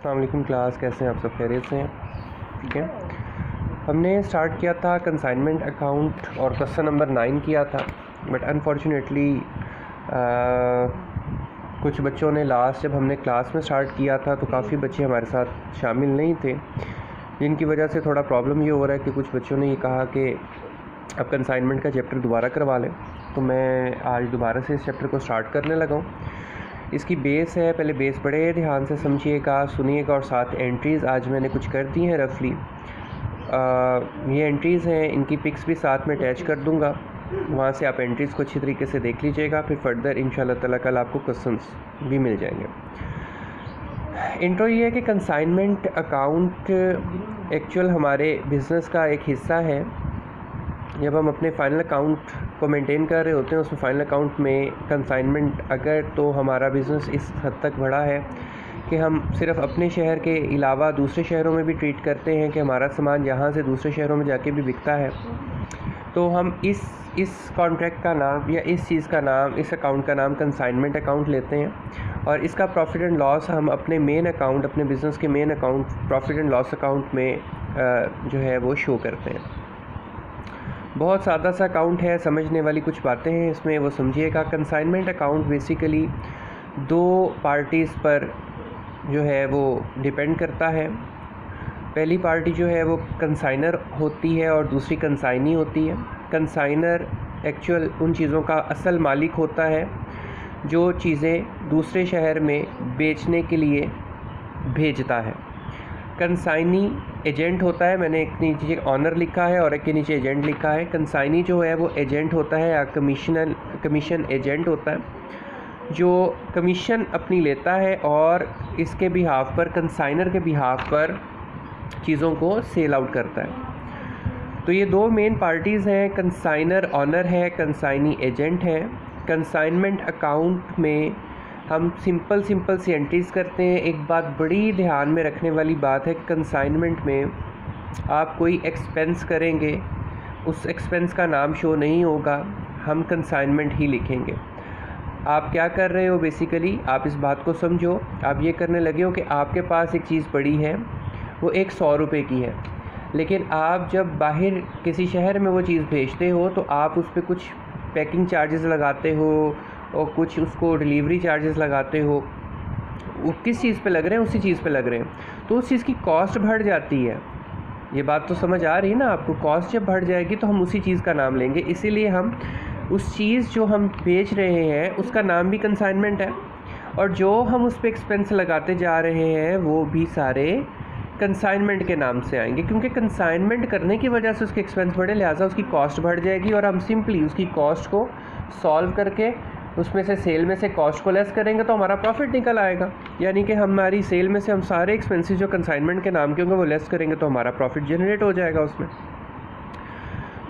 अस्सलाम वालेकुम क्लास, कैसे हैं आप सब? खैरियत से हैं? ठीक है। हमने स्टार्ट किया था कंसाइनमेंट अकाउंट और क्वेश्चन नंबर 9 किया था, बट अनफॉर्चुनेटली कुछ बच्चों ने लास्ट जब हमने क्लास में स्टार्ट किया था तो काफ़ी बच्चे हमारे साथ शामिल नहीं थे, जिनकी वजह से थोड़ा प्रॉब्लम ये हो रहा है कि कुछ बच्चों ने ये कहा कि अब कंसाइनमेंट का चैप्टर दोबारा करवा लें। तो मैं आज दोबारा से इस चैप्टर को स्टार्ट करने लगा हूँ। इसकी बेस है, पहले बेस बड़े ध्यान से समझिएगा, सुनिएगा, और साथ एंट्रीज़ आज मैंने कुछ कर दी हैं रफली। ये एंट्रीज़ हैं, इनकी पिक्स भी साथ में अटैच कर दूंगा, वहाँ से आप एंट्रीज़ को अच्छी तरीके से देख लीजिएगा। फिर फर्दर इंशाल्लाह ताला कल आपको क्वेश्चंस भी मिल जाएंगे। इंट्रो ये है कि कंसाइनमेंट अकाउंट एक्चुअल हमारे बिज़नेस का एक हिस्सा है। जब हम अपने फ़ाइनल अकाउंट को मेंटेन कर रहे होते हैं, उसमें फ़ाइनल अकाउंट में कंसाइनमेंट अगर तो हमारा बिज़नेस इस हद तक बढ़ा है कि हम सिर्फ अपने शहर के अलावा दूसरे शहरों में भी ट्रीट करते हैं कि हमारा सामान यहाँ से दूसरे शहरों में जाके भी बिकता है, तो हम इस कॉन्ट्रैक्ट का नाम या इस चीज़ का नाम, इस अकाउंट का नाम कंसाइनमेंट अकाउंट लेते हैं, और इसका प्रॉफिट एंड लॉस हम अपने मेन अकाउंट, अपने बिज़नेस के main account profit and loss account में जो है वो शो करते हैं। बहुत सादा सा अकाउंट है, समझने वाली कुछ बातें हैं इसमें, वो समझिएगा। कंसाइनमेंट अकाउंट बेसिकली दो पार्टीज़ पर जो है वो डिपेंड करता है। पहली पार्टी जो है वो कंसाइनर होती है और दूसरी कंसाइनी होती है। कंसाइनर एक्चुअल उन चीज़ों का असल मालिक होता है जो चीज़ें दूसरे शहर में बेचने के लिए भेजता है। कंसाइनी एजेंट होता है, मैंने एक नीचे ऑनर लिखा है और एक के नीचे एजेंट लिखा है। कंसाइनी जो है वो एजेंट होता है या कमीशन एजेंट होता है, जो कमीशन अपनी लेता है और इसके बिहाफ पर, कंसाइनर के बिहाफ पर चीज़ों को सेल आउट करता है। तो ये दो मेन पार्टीज़ हैं, कंसाइनर ऑनर है, कंसाइनी एजेंट है। कंसाइनमेंट अकाउंट में हम सिंपल सी एंट्रीज़ करते हैं। एक बात बड़ी ध्यान में रखने वाली बात है कि कंसाइनमेंट में आप कोई एक्सपेंस करेंगे, उस एक्सपेंस का नाम शो नहीं होगा, हम कंसाइनमेंट ही लिखेंगे। आप क्या कर रहे हो बेसिकली, आप इस बात को समझो। आप ये करने लगे हो कि आपके पास एक चीज़ पड़ी है, वो 100 रुपये की है, लेकिन आप जब बाहर किसी शहर में वो चीज़ भेजते हो तो आप उस पर कुछ पैकिंग चार्जेस लगाते हो और कुछ उसको डिलीवरी चार्जेस लगाते हो। वो किस चीज़ पे लग रहे हैं, उसी चीज़ पे लग रहे हैं, तो उस चीज़ की कॉस्ट बढ़ जाती है। ये बात तो समझ आ रही है ना आपको? कॉस्ट जब बढ़ जाएगी तो हम उसी चीज़ का नाम लेंगे, इसीलिए हम उस चीज़ जो हम बेच रहे हैं उसका नाम भी कंसाइनमेंट है, और जो हम उस पर एक्सपेंस लगाते जा रहे हैं वो भी सारे कंसाइनमेंट के नाम से आएंगे, क्योंकि कंसाइनमेंट करने की वजह से उसके एक्सपेंस बढ़े, लिहाजा उसकी कॉस्ट बढ़ जाएगी, और हम सिंपली उसकी कॉस्ट को सॉल्व करके उसमें से सेल में से कॉस्ट को लेस करेंगे तो हमारा प्रॉफिट निकल आएगा। यानी कि हमारी सेल में से हम सारे एक्सपेंसेस जो कंसाइनमेंट के नाम के होंगे वो लेस करेंगे तो हमारा प्रॉफिट जनरेट हो जाएगा उसमें।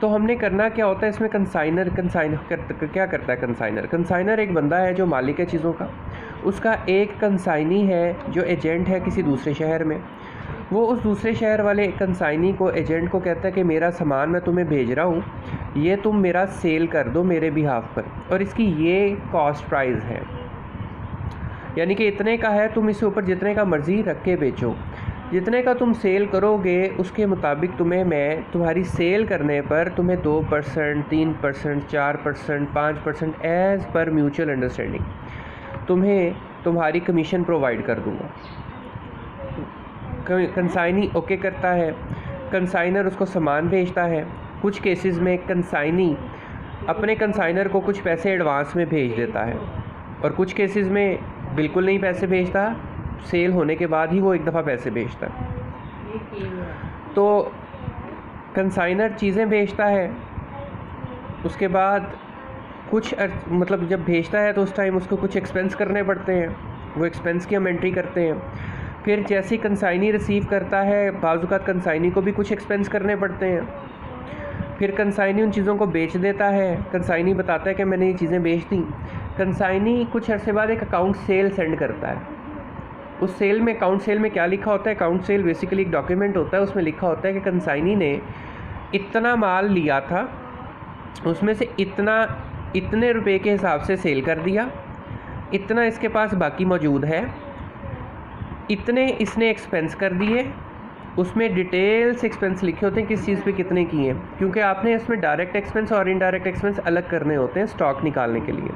तो हमने करना क्या होता है इसमें, कंसाइनर क्या करता है? कंसाइनर एक बंदा है जो मालिक है चीज़ों का, उसका एक कंसाइनी है जो एजेंट है किसी दूसरे शहर में। वो उस दूसरे शहर वाले कंसाइनी को, एजेंट को कहता है कि मेरा सामान मैं तुम्हें भेज रहा हूँ, ये तुम मेरा सेल कर दो मेरे बिहाफ पर, और इसकी ये कॉस्ट प्राइस है, यानी कि इतने का है, तुम इससे ऊपर जितने का मर्ज़ी रख के बेचो। जितने का तुम सेल करोगे उसके मुताबिक तुम्हें मैं, तुम्हारी सेल करने पर तुम्हें 2%, 3%, 4%, 5% एज़ पर म्यूचुअल अंडरस्टैंडिंग तुम्हें तुम्हारी कमीशन प्रोवाइड कर दूँगा। कंसाइनी ओके करता है, कंसाइनर उसको सामान भेजता है। कुछ केसेस में कंसाइनी अपने कंसाइनर को कुछ पैसे एडवांस में भेज देता है, और कुछ केसेस में बिल्कुल नहीं पैसे भेजता, सेल होने के बाद ही वो एक दफ़ा पैसे भेजता है। तो कंसाइनर चीज़ें भेजता है, उसके बाद कुछ मतलब जब भेजता है तो उस टाइम उसको कुछ एक्सपेंस करने पड़ते हैं, वो एक्सपेंस की हम एंट्री करते हैं। फिर जैसे ही कंसाइनी रिसीव करता है, बाज़ औक़ात कंसाइनी को भी कुछ एक्सपेंस करने पड़ते हैं। फिर कंसाइनी उन चीज़ों को बेच देता है, कंसाइनी बताता है कि मैंने ये चीज़ें बेच दी। कंसाइनी कुछ अरसे बाद एक अकाउंट सेल सेंड करता है। उस सेल में, अकाउंट सेल में क्या लिखा होता है? अकाउंट सेल बेसिकली एक डॉक्यूमेंट होता है, उसमें लिखा होता है कि कंसाइनी ने इतना माल लिया था, उसमें से इतने रुपए के हिसाब से सेल कर दिया, इतना इसके पास बाकी मौजूद है, इतने इसने एक्सपेंस कर दिए, उसमें डिटेल से एक्सपेंस लिखे होते हैं किस चीज़ पे कितने किए हैं, क्योंकि आपने इसमें डायरेक्ट एक्सपेंस और इनडायरेक्ट एक्सपेंस अलग करने होते हैं स्टॉक निकालने के लिए।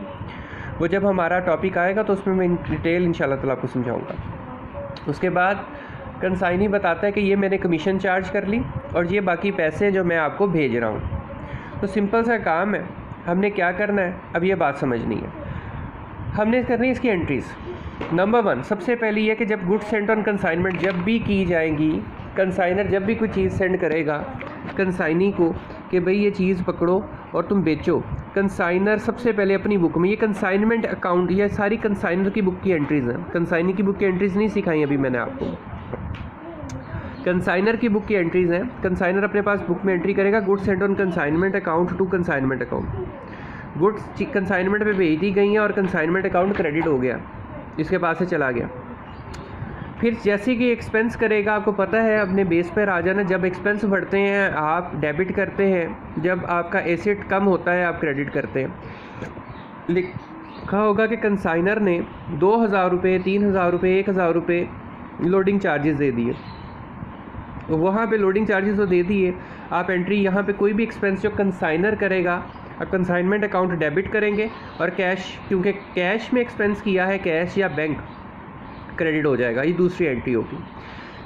वो जब हमारा टॉपिक आएगा तो उसमें मैं डिटेल इंशाल्लाह ताला आपको समझाऊंगा। उसके बाद कंसाइनी बताता है कि ये मैंने कमीशन चार्ज कर ली और ये बाकी पैसे जो मैं आपको भेज रहा हूँ। तो सिंपल सा काम है, हमने क्या करना है, अब ये बात समझनी है। हमने करनी है इसकी एंट्रीज़। नंबर 1 सबसे पहली है कि जब गुड्स सेंट ऑन कंसाइनमेंट जब भी की जाएंगी, कंसाइनर जब भी कोई चीज़ सेंड करेगा कंसाइनी को कि भाई ये चीज़ पकड़ो और तुम बेचो, कंसाइनर सबसे पहले अपनी बुक में, ये कंसाइनमेंट अकाउंट, ये सारी कंसाइनर की बुक की एंट्रीज़ हैं। कंसाइनी की बुक की एंट्रीज़ नहीं सिखाई अभी मैंने आपको, कंसाइनर की बुक की एंट्रीज़ हैं। कंसाइनर अपने पास बुक में एंट्री करेगा goods sent on consignment account to consignment account. Goods consignment पे भेज दी गई हैं और कंसाइनमेंट अकाउंट क्रेडिट हो गया, इसके पास से चला गया। फिर जैसे कि एक्सपेंस करेगा, आपको पता है अपने बेस पर आ जाना, जब एक्सपेंस बढ़ते हैं आप डेबिट करते हैं, जब आपका एसेट कम होता है आप क्रेडिट करते हैं। लिखा होगा कि कंसाइनर ने 2000 रुपये, 3000 रुपये, 1000 रुपये लोडिंग चार्जेस दे दिए, तो वहाँ पे लोडिंग चार्जेस तो दे दिए। आप एंट्री यहाँ पे कोई भी एक्सपेंस जो कंसाइनर करेगा आप कंसाइनमेंट अकाउंट डेबिट करेंगे और कैश, क्योंकि कैश में एक्सपेंस किया है, कैश या बैंक क्रेडिट हो जाएगा। ये दूसरी एंट्री होगी।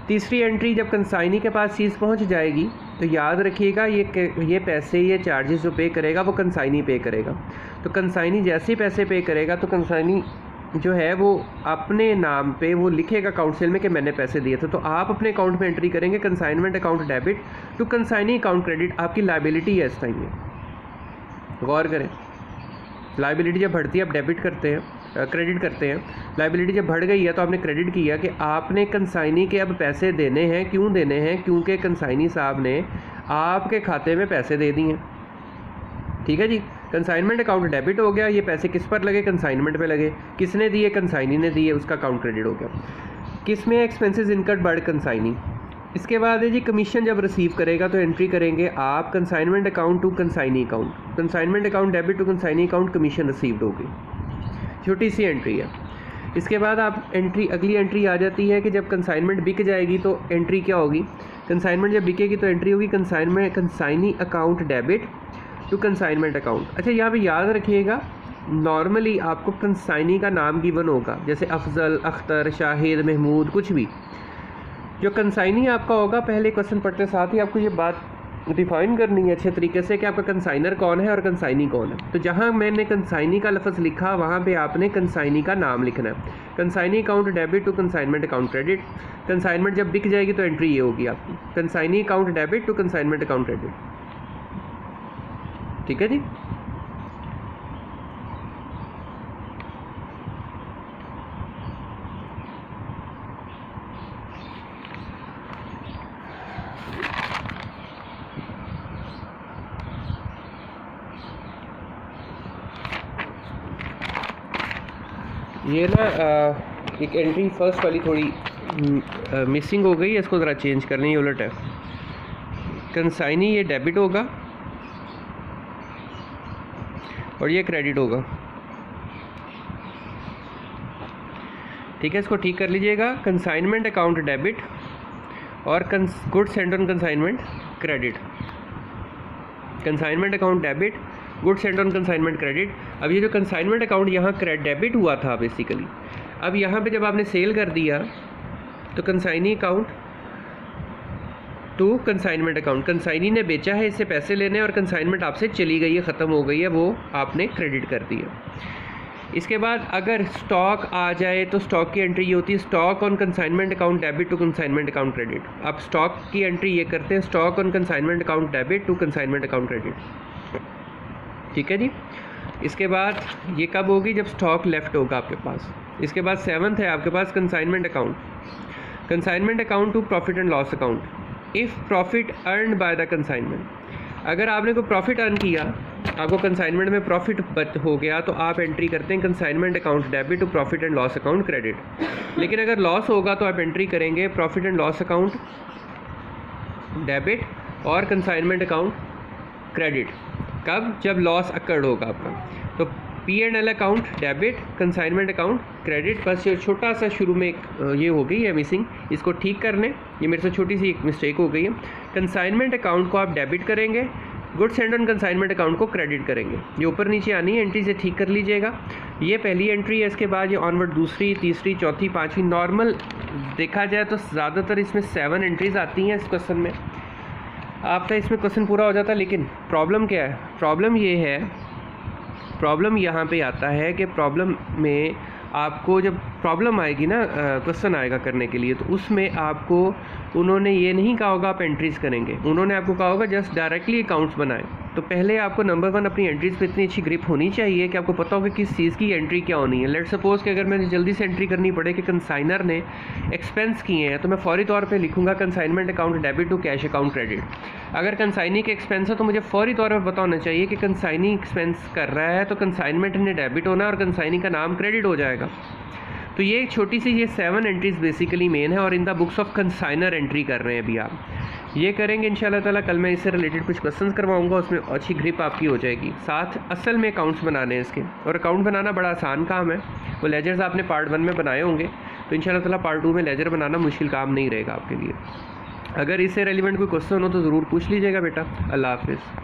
तीसरी एंट्री जब कंसाइनी के पास चीज़ पहुंच जाएगी तो याद रखिएगा ये पैसे, ये चार्जेस जो पे करेगा वो कंसाइनी पे करेगा। तो कंसाइनी जैसे ही पैसे पे करेगा तो कंसाइनी जो है वो अपने नाम पे वो लिखेगा काउंसिल में कि मैंने पैसे दिए थे। तो आप अपने अकाउंट में एंट्री करेंगे consignment account debit to consignee account credit. आपकी लायबिलिटी है इस टाइम में, गौर करें। लायबिलिटी जब बढ़ती है आप डेबिट करते हैं, क्रेडिट करते हैं। लायबिलिटी जब बढ़ गई है तो आपने क्रेडिट किया कि आपने कंसाइनी के अब पैसे देने हैं। क्यों देने हैं? क्योंकि कंसाइनी साहब ने आपके खाते में पैसे दे दिए। ठीक है जी, कंसाइनमेंट अकाउंट डेबिट हो गया। ये पैसे किस पर लगे? कंसाइनमेंट पे लगे। किसने दिए? कंसाइनी ने दिए, उसका अकाउंट क्रेडिट हो गया। किस में? Expenses incurred by consignee. इसके बाद है जी कमीशन जब रिसीव करेगा तो एंट्री करेंगे आप consignment account to consignee account. Consignment account debit to consignee account, commission received होगी। छोटी सी एंट्री है। इसके बाद आप अगली एंट्री आ जाती है कि जब कंसाइनमेंट बिक जाएगी तो एंट्री क्या होगी? कंसाइनमेंट जब बिकेगी तो एंट्री होगी consignee account debit to consignment account. अच्छा, यहाँ पे याद रखिएगा नॉर्मली आपको कंसाइनी का नाम गिवन होगा, जैसे अफजल, अख्तर, शाहिद, महमूद, कुछ भी। जो कंसाइनी आपका होगा, पहले क्वेश्चन पढ़ते साथ ही आपको ये बात डिफाइन करनी है अच्छे तरीके से कि आपका कंसाइनर कौन है और कंसाइनी कौन है। तो जहाँ मैंने कंसाइनी का लफ्ज़ लिखा वहाँ पे आपने कंसाइनी का नाम लिखना है। Consignee account debit to consignment account credit. Consignment जब बिक जाएगी तो एंट्री ये होगी आपकी, consignee account debit to consignment account credit. ठीक है जी। ये ना एक एंट्री फर्स्ट वाली थोड़ी मिसिंग हो गई है, इसको ज़रा चेंज करनी है, उलट है। कंसाइनी ये डेबिट होगा और ये क्रेडिट होगा। ठीक है, इसको ठीक कर लीजिएगा। कंसाइनमेंट अकाउंट डेबिट और goods sent on consignment credit. Consignment account debit, goods sent on consignment credit. अब ये जो कंसाइनमेंट अकाउंट यहाँ डेबिट हुआ था बेसिकली, अब यहाँ पे जब आपने सेल कर दिया तो consignee account to consignment account, consignee ने बेचा है, इससे पैसे लेने और कंसाइनमेंट आपसे चली गई है, ख़त्म हो गई है, वो आपने क्रेडिट कर दिया। इसके बाद अगर स्टॉक आ जाए तो स्टॉक की एंट्री ये होती है stock on consignment account debit to consignment account credit. आप स्टॉक की एंट्री ये करते हैं stock on consignment account debit to consignment account credit. ठीक है जी। इसके बाद ये कब होगी? जब स्टॉक लेफ्ट होगा आपके पास। इसके बाद 7th है आपके पास consignment account. Consignment account to profit and loss account. If profit earn by the consignment, अगर आपने कोई प्रॉफिट अर्न किया, आपको कंसाइनमेंट में प्रॉफिट हो गया तो आप एंट्री करते हैं consignment account debit to profit and loss account credit. लेकिन अगर लॉस होगा तो आप एंट्री करेंगे profit and loss account debit और कंसाइनमेंट अकाउंट क्रेडिट। कब? जब लॉस अकर्ड होगा आपका। तो P&L account debit, consignment account credit. बस ये छोटा सा शुरू में ये हो गई है मिसिंग, इसको ठीक कर लें। ये मेरे से छोटी सी एक मिस्टेक हो गई है। कंसाइनमेंट अकाउंट को आप डेबिट करेंगे, goods and on consignment account को क्रेडिट करेंगे। ये ऊपर नीचे आनी है, एंट्री से ठीक कर लीजिएगा। ये पहली एंट्री है, इसके बाद ये ऑनवर्ड दूसरी, तीसरी, चौथी, पाँचवीं। नॉर्मल देखा जाए तो ज़्यादातर इसमें 7 एंट्रीज आती हैं इस क्वेश्चन में। आपका इसमें क्वेश्चन पूरा हो जाता है, लेकिन प्रॉब्लम क्या है? प्रॉब्लम ये है, प्रॉब्लम यहाँ पे आता है कि प्रॉब्लम में आपको जब प्रॉब्लम आएगी ना, क्वेश्चन आएगा करने के लिए, तो उसमें आपको उन्होंने ये नहीं कहा होगा आप एंट्रीज करेंगे, उन्होंने आपको कहा होगा जस्ट डायरेक्टली अकाउंट्स बनाएं। तो पहले आपको नंबर 1 अपनी एंट्रीज पे इतनी अच्छी ग्रिप होनी चाहिए कि आपको पता हो कि किस चीज़ की एंट्री क्या होनी है। लेट सपोज कि अगर मैंने जल्दी से एंट्री करनी पड़े कि कंसाइनर ने एक्सपेंस किए हैं, तो मैं फौरी तौर पे लिखूंगा consignment account debit to cash account credit. अगर कंसाइनी के एक्सपेंस है तो मुझे फौरी तौर पर पता होना चाहिए कि कंसाइनी एक्सपेंस कर रहा है तो कंसाइनमेंट ने डेबिट होना है और कंसाइनी का नाम क्रेडिट हो जाएगा। तो ये एक छोटी सी, ये 7 एंट्रीज बेसिकली मेन है, और in the books of consignor entry कर रहे हैं अभी आप। ये करेंगे इंशाल्लाह ताला। कल मैं इससे रिलेटेड कुछ क्वेश्चंस करवाऊंगा, उसमें अच्छी ग्रिप आपकी हो जाएगी। साथ असल में अकाउंट्स बनाने हैं इसके, और अकाउंट बनाना बड़ा आसान काम है। वो लेजर्स आपने पार्ट 1 में बनाए होंगे, तो इंशाल्लाह ताला पार्ट 2 में लेजर बनाना मुश्किल काम नहीं रहेगा आपके लिए। अगर इससे रेलिवेंट कोई क्वेश्चन हो तो ज़रूर पूछ लीजिएगा बेटा। अल्लाह हाफिज़।